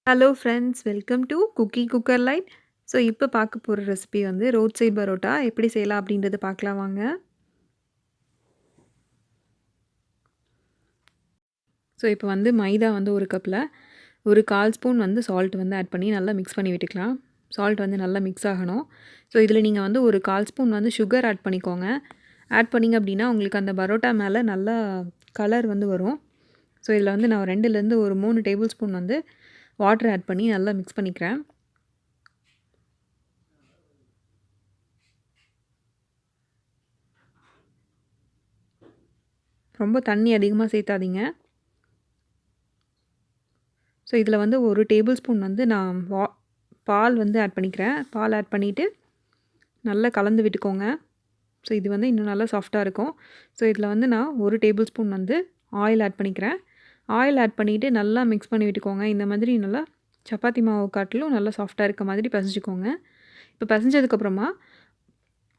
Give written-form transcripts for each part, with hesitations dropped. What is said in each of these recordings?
Hello friends, welcome to cookie cooker light. So இப்போ பார்க்க போகிற ரெசிபி வந்து ரோட் சைட் பரோட்டா எப்படி செய்யலாம் அப்படின்றத பார்க்கலாம் வாங்க. ஸோ இப்போ வந்து மைதா வந்து ஒரு கப்பில் ஒரு 1/4 ஸ்பூன் வந்து சால்ட் வந்து ஆட் பண்ணி நல்லா மிக்ஸ் பண்ணி விட்டுக்கலாம். சால்ட் வந்து நல்லா மிக்ஸ் ஆகணும். ஸோ இதில் நீங்கள் வந்து ஒரு 1/4 ஸ்பூன் வந்து சுகர் ஆட் பண்ணிக்கோங்க. ஆட் பண்ணிங்க அப்படின்னா உங்களுக்கு அந்த பரோட்டா மேலே நல்லா கலர் வந்து வரும். ஸோ இதில் வந்து நான் 2லேருந்து ஒரு 3 டேபிள் ஸ்பூன் வந்து வாட்டர் ஆட் பண்ணி நல்லா மிக்ஸ் பண்ணிக்கிறேன். ரொம்ப தண்ணி அதிகமாக சேர்த்தாதீங்க. ஸோ இதில் வந்து ஒரு டேபிள் ஸ்பூன் வந்து நான் பால் வந்து ஆட் பண்ணிக்கிறேன். பால் ஆட் பண்ணிவிட்டு நல்லா கலந்து விட்டுக்கோங்க. ஸோ இது வந்து இன்னும் நல்லா சாஃப்டாக இருக்கும். ஸோ இதில் வந்து நான் ஒரு டேபிள் ஸ்பூன் வந்து ஆயில் ஆட் பண்ணிக்கிறேன். ஆயில் ஆட் பண்ணிவிட்டு நல்லா மிக்ஸ் பண்ணி விட்டுக்கோங்க. இந்த மாதிரி நல்லா சப்பாத்தி மாவு காட்டிலும் நல்லா சாஃப்டாக இருக்க மாதிரி பிசைஞ்சிக்கோங்க. இப்போ பிசைஞ்சதுக்கப்புறமா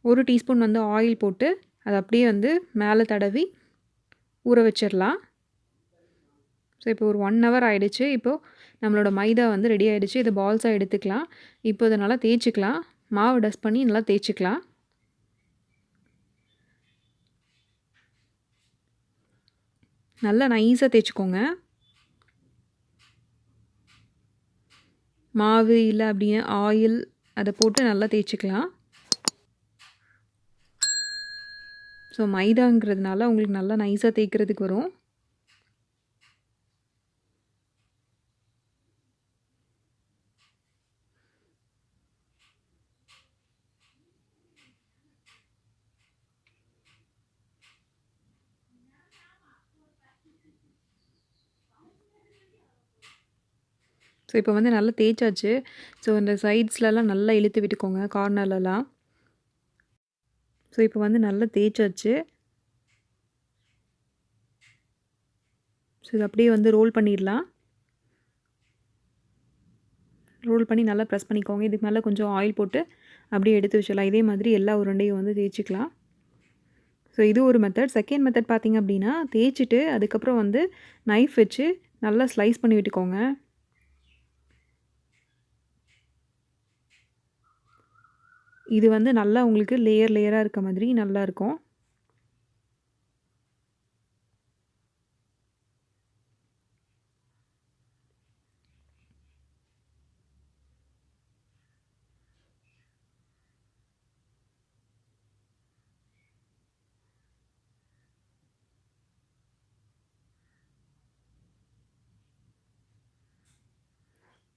ஒரு டீஸ்பூன் வந்து ஆயில் போட்டு அதை அப்படியே வந்து மேலே தடவி ஊற வச்சிடலாம். ஸோ இப்போ ஒரு 1 ஹவர் ஆகிடுச்சு. இப்போது நம்மளோட மைதா வந்து ரெடி ஆகிடுச்சு. இதை பால்ஸாக எடுத்துக்கலாம். இப்போ இதை நல்லா தேய்ச்சிக்கலாம். மாவு டஸ்ட் பண்ணி நல்லா தேய்ச்சிக்கலாம். நல்லா நைஸாக தேய்ச்சிக்கோங்க. மாவு இல்லை அப்படின்னா ஆயில் அதை போட்டு நல்லா தேய்ச்சிக்கலாம். ஸோ மைதாங்கிறதுனால உங்களுக்கு நல்லா நைஸாக தேய்க்கிறதுக்கு வரும். ஸோ இப்போ வந்து நல்லா தேய்ச்சாச்சு. ஸோ இந்த சைட்ஸ்லலாம் நல்லா இழுத்து விட்டுக்கோங்க, கார்னர்லலாம். ஸோ இப்போ வந்து நல்லா தேய்ச்சாச்சு. ஸோ இது அப்படியே வந்து ரோல் பண்ணிடலாம். ரோல் பண்ணி நல்லா ப்ரெஸ் பண்ணிக்கோங்க. இதுக்கு மேலே கொஞ்சம் ஆயில் போட்டு அப்படியே எடுத்து வச்சிடலாம். இதே மாதிரி எல்லா உருண்டையும் வந்து தேய்ச்சிக்கலாம். ஸோ இது ஒரு மெத்தட். செகண்ட் மெத்தட் பார்த்திங்க அப்படின்னா, தேய்ச்சிட்டு அதுக்கப்புறம் வந்து நைஃப் வச்சு நல்லா ஸ்லைஸ் பண்ணி விட்டுக்கோங்க. இது வந்து நல்லா உங்களுக்கு லேயர் லேயராக இருக்க மாதிரி நல்லாயிருக்கும்.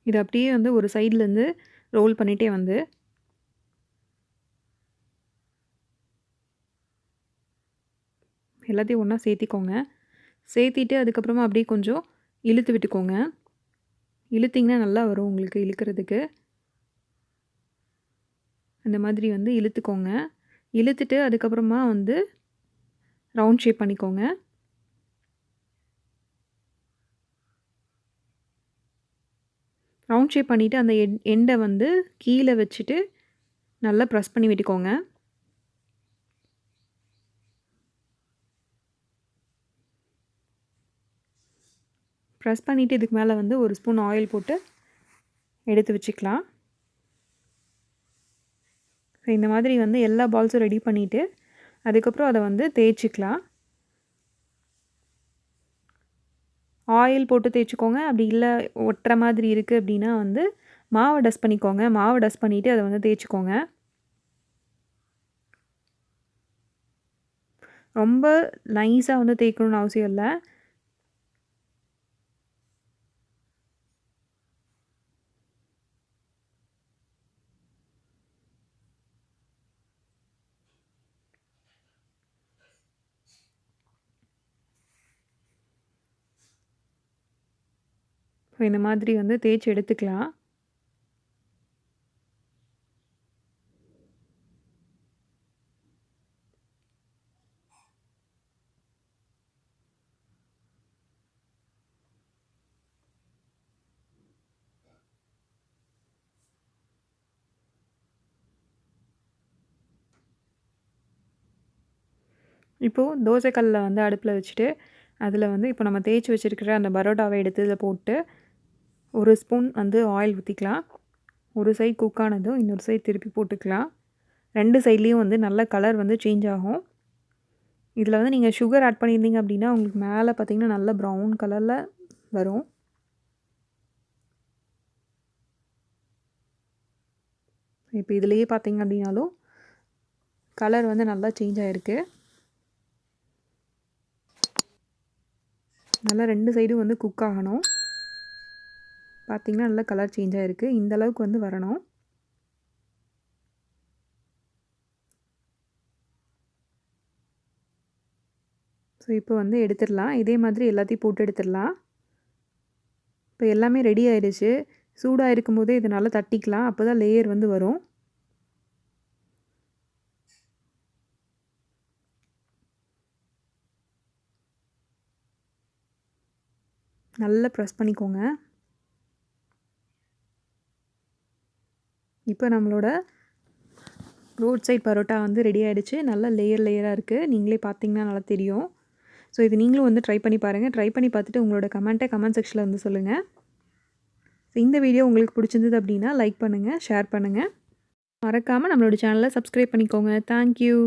இது அப்படியே வந்து ஒரு சைட்லேருந்து ரோல் பண்ணிகிட்டே வந்து எல்லாத்தையும் ஒன்றா சேர்த்திக்கோங்க. சேர்த்திட்டு அதுக்கப்புறமா அப்படியே கொஞ்சம் இழுத்து விட்டுக்கோங்க. இழுத்திங்கன்னா நல்லா வரும் உங்களுக்கு இழுக்கிறதுக்கு. அந்த மாதிரி வந்து இழுத்துக்கோங்க. இழுத்துட்டு அதுக்கப்புறமா வந்து ரவுண்ட் ஷேப் பண்ணிக்கோங்க. ரவுண்ட் ஷேப் பண்ணிவிட்டு அந்த எண்டை வந்து கீழே வச்சுட்டு நல்லா ப்ரெஸ் பண்ணி விட்டுக்கோங்க. ப்ரெஸ் பண்ணிவிட்டு இதுக்கு மேலே வந்து ஒரு ஸ்பூன் ஆயில் போட்டு எடுத்து வச்சுக்கலாம். ஸோ இந்த மாதிரி வந்து எல்லா பால்ஸும் ரெடி பண்ணிவிட்டு அதுக்கப்புறம் அதை வந்து தேய்ச்சிக்கலாம். ஆயில் போட்டு தேய்ச்சிக்கோங்க. அப்படி இல்லை ஒட்டுற மாதிரி இருக்குது அப்படின்னா வந்து மாவை டஸ்ட் பண்ணிக்கோங்க. மாவை டஸ்ட் பண்ணிவிட்டு அதை வந்து தேய்ச்சிக்கோங்க. ரொம்ப நைஸாக வந்து தேய்க்கணும்னு அவசியம் இல்லை. ஸோ இந்த மாதிரி வந்து தேய்ச்சி எடுத்துக்கலாம். இப்போது தோசைக்கல்லில் வந்து அடுப்பில் வச்சுட்டு அதில் வந்து இப்போ நம்ம தேய்ச்சி வச்சுருக்கிற அந்த பரோட்டாவை எடுத்து இதில் போட்டு 1 ஸ்பூன் வந்து ஆயில் ஊற்றிக்கலாம். ஒரு சைடு குக் ஆனதும் இன்னொரு சைடு திருப்பி போட்டுக்கலாம். 2 சைட்லேயும் வந்து நல்ல கலர் வந்து சேஞ்ச் ஆகும். இதில் வந்து நீங்கள் சுகர் ஆட் பண்ணியிருந்தீங்க அப்படின்னா உங்களுக்கு மேலே பார்த்தீங்கன்னா நல்ல ப்ரௌன் கலரில் வரும். இப்போ இதுலேயே பார்த்தீங்க அப்படின்னாலும் கலர் வந்து நல்லா சேஞ்ச் ஆகிருக்கு. நல்லா 2 சைடும் வந்து குக் ஆகணும். பார்த்திங்கன்னா நல்லா கலர் சேஞ்ச் ஆகிருக்கு. இந்த அளவுக்கு வந்து வரணும். ஸோ இப்போ வந்து எடுத்துடலாம். இதே மாதிரி எல்லாத்தையும் போட்டு எடுத்துடலாம். இப்போ எல்லாமே ரெடி ஆயிடுச்சு. சூடாக இருக்கும்போதே இதை நல்லா தட்டிக்கலாம். அப்போ தான் லேயர் வந்து வரும். நல்லா ப்ரெஸ் பண்ணிக்கோங்க. இப்போ நம்மளோட ரோட் சைட் பரோட்டா வந்து ரெடி ஆகிடுச்சு. நல்லா லேயராக இருக்குது. நீங்களே பார்த்தீங்கன்னா நல்லா தெரியும். ஸோ இது நீங்களும் வந்து ட்ரை பண்ணி பாருங்கள். ட்ரை பண்ணி பார்த்துட்டு உங்களோட கமெண்ட் செக்ஷனில் வந்து சொல்லுங்கள். ஸோ இந்த வீடியோ உங்களுக்கு பிடிச்சிருந்தது அப்படின்னா லைக் பண்ணுங்கள், ஷேர் பண்ணுங்கள். மறக்காமல் நம்மளோட சேனலை சப்ஸ்கிரைப் பண்ணிக்கோங்க. தேங்க்யூ.